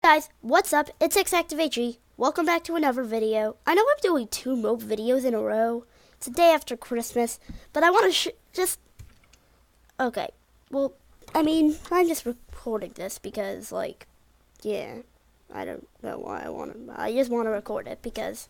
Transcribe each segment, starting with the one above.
Guys, what's up? It's XActiveHG. Welcome back to another video. I know I'm doing 2 Mope videos in a row. It's the day after Christmas, but I want to Okay, well, I'm just recording this because, yeah, I don't know why I just want to record it because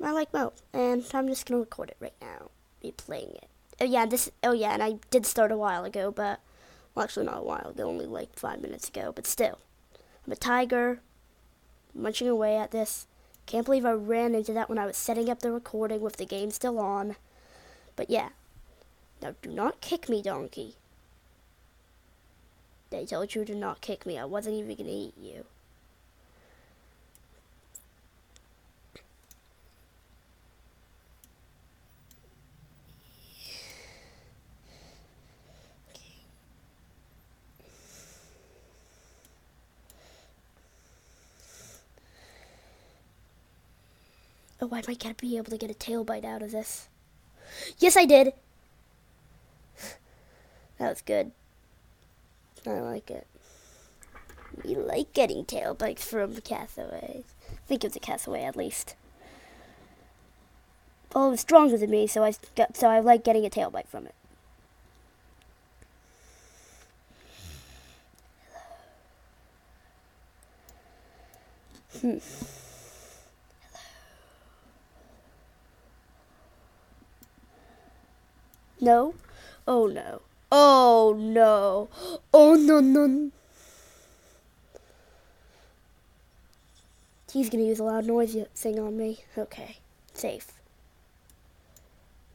I like Mope, and I'm just going to record it right now, be playing it. Oh yeah, and I did start a while ago, but, well, actually not a while ago, only like 5 minutes ago, but still. I'm a tiger, munching away at this. Can't believe I ran into that when I was setting up the recording with the game still on. But yeah. Now do not kick me, donkey. They told you to not kick me. I wasn't even going to eat you. Oh, I might be able to get a tail bite out of this. Yes, I did. That was good. I like it. You like getting tail bites from castaways. I think it was a castaway at least. Well, it was stronger than me, so I like getting a tail bite from it. No? Oh no. Oh no. Oh no no. He's gonna use a loud noise thing on me. Okay. Safe.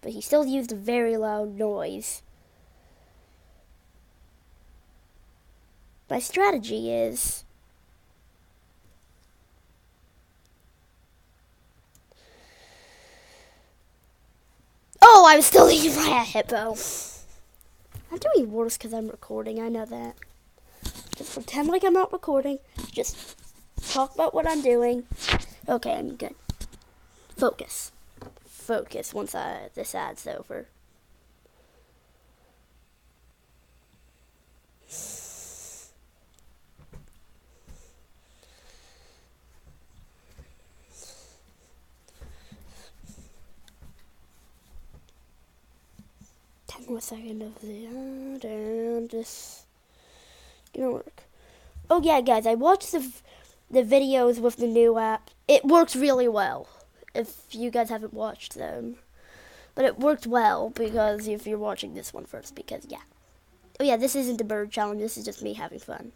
But he still used a very loud noise. My strategy is... Oh, I'm still eaten by a hippo. I'm doing worse because I'm recording. I know that. Just pretend like I'm not recording. Just talk about what I'm doing. Okay, I'm good. Focus. Focus once this ad's over. More second of the ad and just gonna work. Oh yeah, guys, I watched the videos with the new app. It works really well. If you guys haven't watched them, but it worked well because if you're watching this one first, because yeah. Oh yeah, this isn't the bird challenge. This is just me having fun.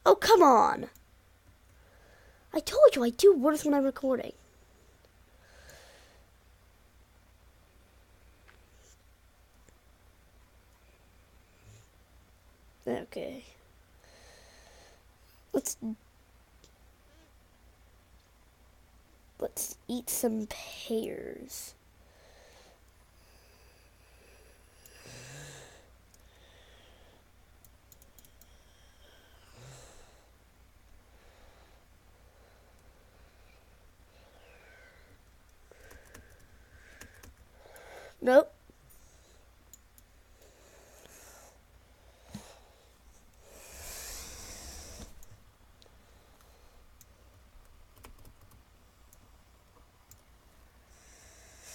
Oh come on! I told you I do worse when I'm recording. Okay. Let's eat some pears. Nope.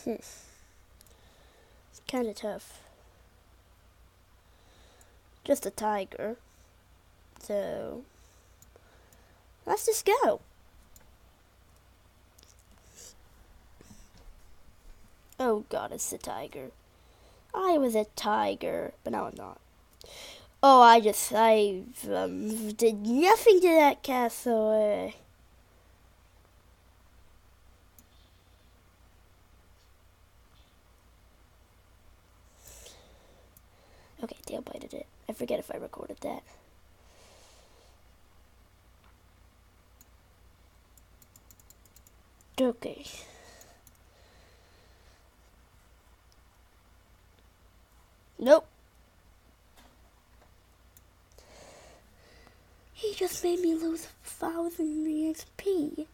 It's kind of tough. Just a tiger. So, let's just go. Oh god, it's a tiger. I was a tiger, but now I'm not. Oh, I did nothing to that castaway. Okay, tail bited it. I forget if I recorded that. Okay. Nope. He just made me lose 1,000 EXP.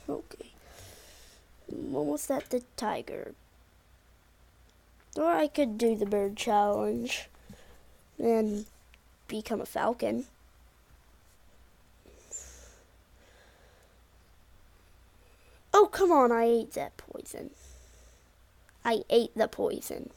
Okay. I'm almost at the tiger. Or I could do the bird challenge and become a falcon. Oh, come on, I ate that poison. I ate the poison.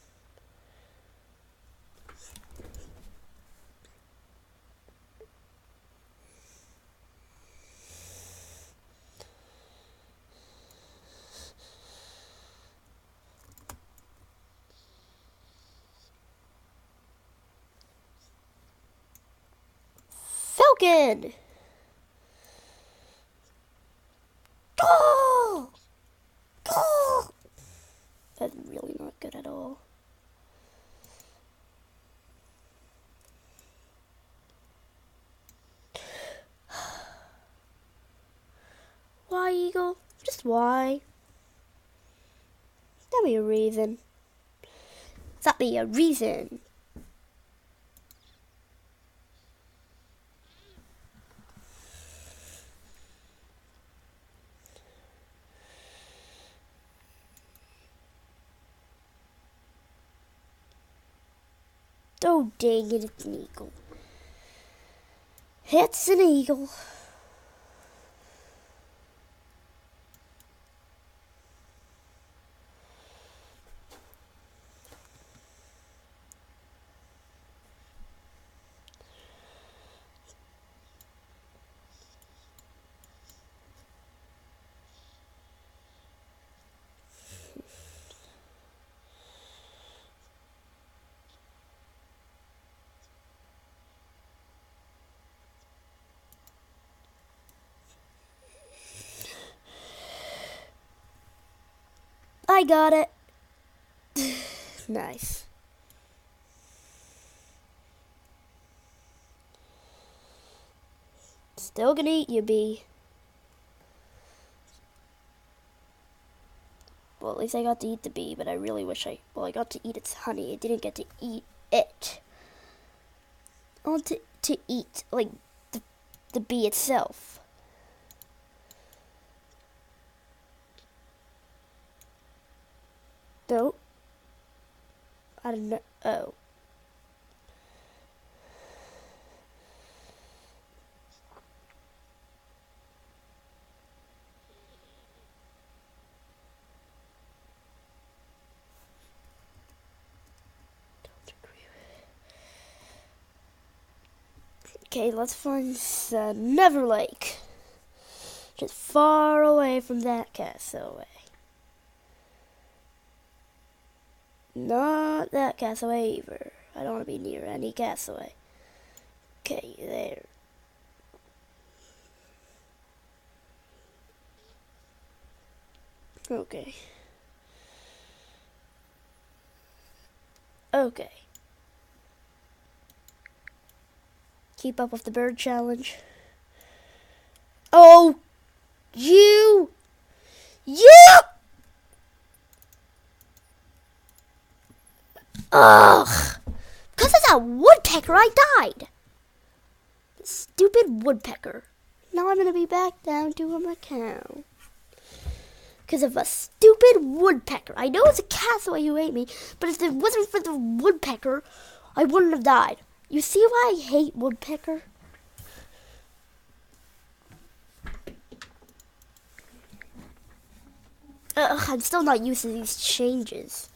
Falcon! Oh! Oh! That's really not good at all. Why, Eagle? Just why? Tell me a reason. That be a reason. Oh, dang it, it's an eagle. It's an eagle. I got it. Nice. Still gonna eat you, bee. Well, at least I got to eat the bee, but I really wish I got to eat its honey. I didn't get to eat it. I want to eat, like, the bee itself. No. I don't know. Oh. Okay, let's find Never Lake. Just far away from that castaway. Not that castaway either. I don't want to be near any castaway. Okay, there. Okay. Okay. Keep up with the bird challenge. Oh, you! Ugh! Because of that woodpecker, I died. Stupid woodpecker. Now I'm gonna be back down to a Macau. Because of a stupid woodpecker. I know it's a castaway who ate me, but if it wasn't for the woodpecker, I wouldn't have died. You see why I hate woodpecker? I'm still not used to these changes.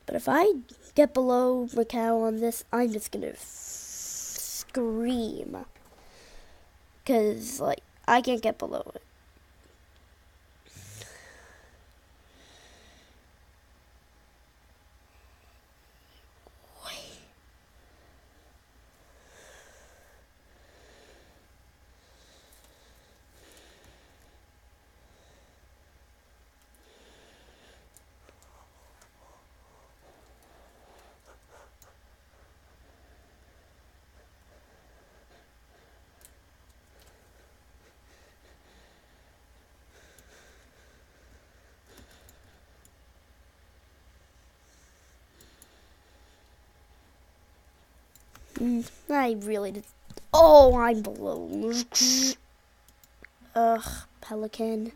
But if I get below Macau on this, I'm just gonna scream. Because, like, I can't get below it. I really did. Oh, I'm blown. Ugh, pelican.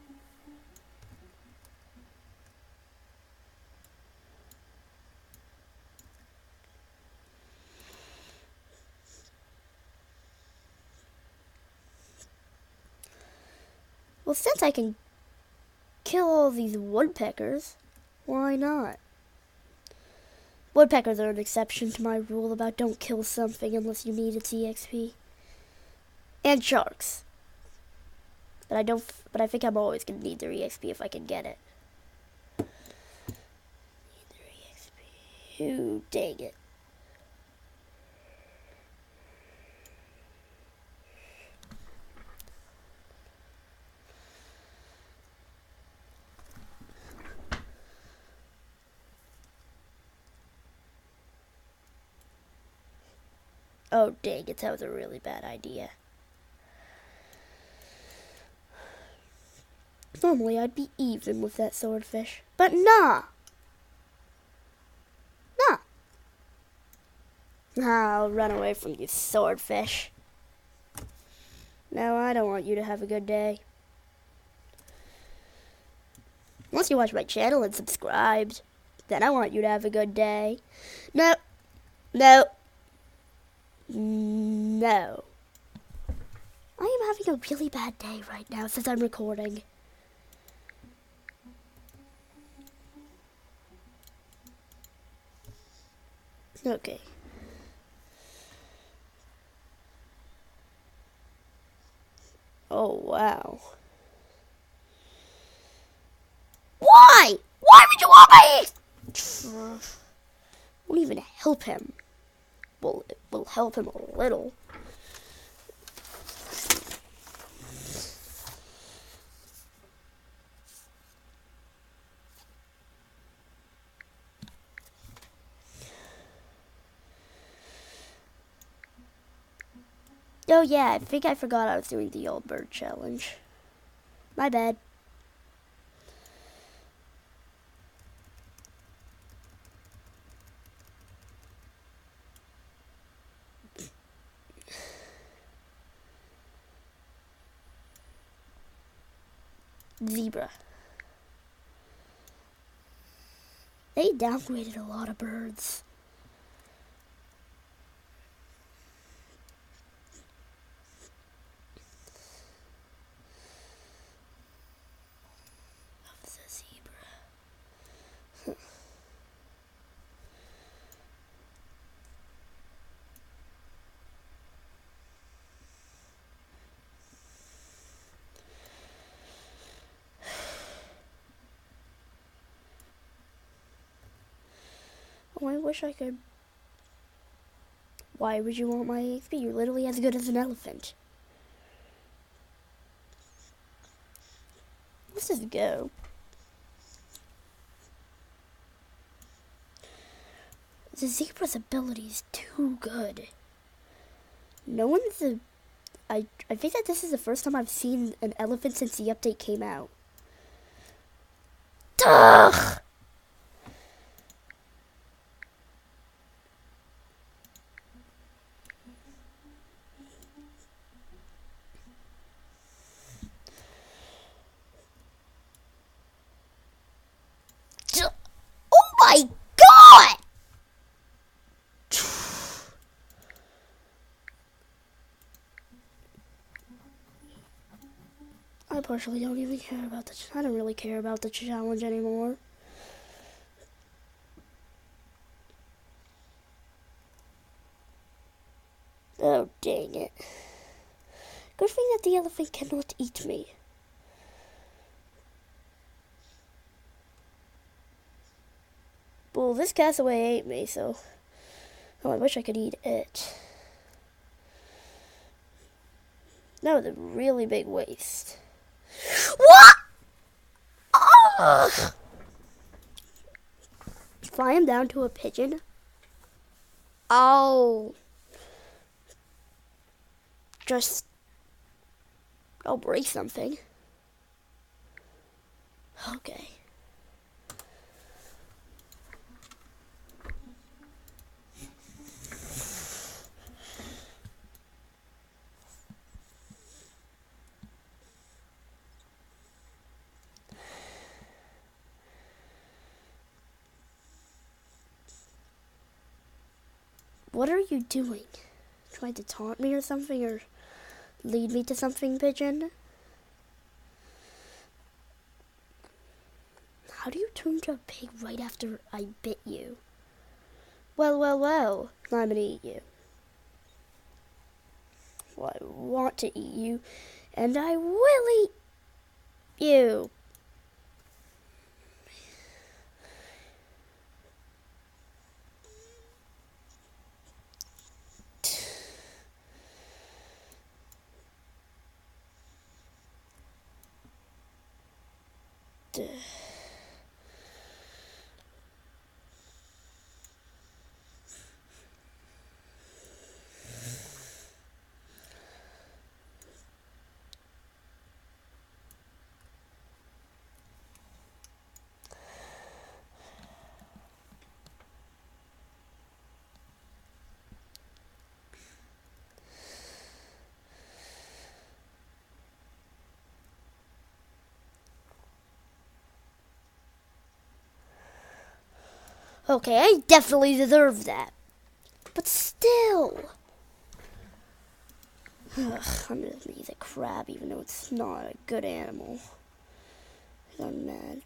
Well, since I can kill all these woodpeckers, why not? Woodpeckers are an exception to my rule about don't kill something unless you need its EXP. And sharks. But I think I'm always gonna need their EXP if I can get it. Need their EXP. Ooh, dang it. Oh, dang it, that was a really bad idea. Normally, I'd be even with that swordfish. But nah! Nah! I'll run away from you, swordfish. No, I don't want you to have a good day. Once you watch my channel and subscribed, then I want you to have a good day. No. No. No. I am having a really bad day right now since I'm recording. Okay. Oh, wow. Why? Why would you want me? Won't even help him. Well, it will help him a little. Oh yeah, I think I forgot I was doing the old bird challenge. My bad. Zebra. They downgraded a lot of birds. Of the zebra. Oh, I wish I could. Why would you want my XP? You're literally as good as an elephant. Let's just go. The zebra's ability is too good. No one's a... I think that this is the first time I've seen an elephant since the update came out. Ugh! Oh my god! I partially don't even care about the... I don't really care about the challenge anymore. Oh, dang it. Good thing that the elephant cannot eat me. Well, this castaway ate me, so... Oh, I wish I could eat it. That was a really big waste. What? Ugh. Fly him down to a pigeon? I'll break something. Okay. What are you doing? Trying to taunt me or something, or lead me to something, pigeon? How do you turn into a pig right after I bit you? Well, well, well, I'm gonna eat you. Well, I want to eat you, and I will eat you. Okay, I definitely deserve that. But still. Ugh, I'm gonna eat a crab even though it's not a good animal. I'm mad.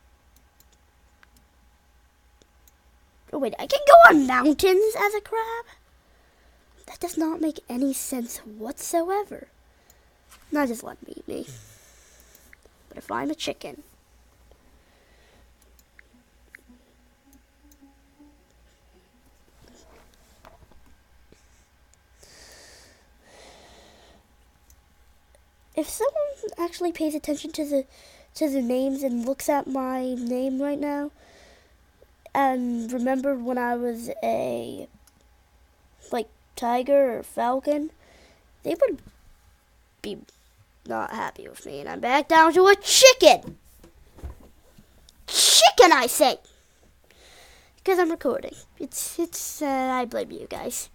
Oh wait, I can go on mountains as a crab? That does not make any sense whatsoever. Not just let me eat me. But if I'm a chicken, if someone actually pays attention to the names and looks at my name right now, and remembered when I was a tiger or falcon, they would be not happy with me, and I'm back down to a chicken. Chicken, I say, because I'm recording. It's I blame you guys.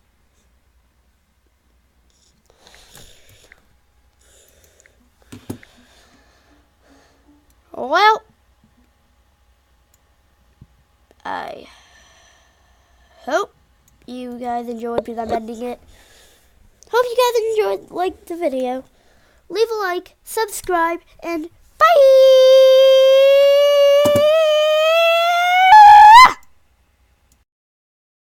Well, I hope you guys enjoyed because I'm ending it. Hope you guys enjoyed, liked the video. Leave a like, subscribe, and bye!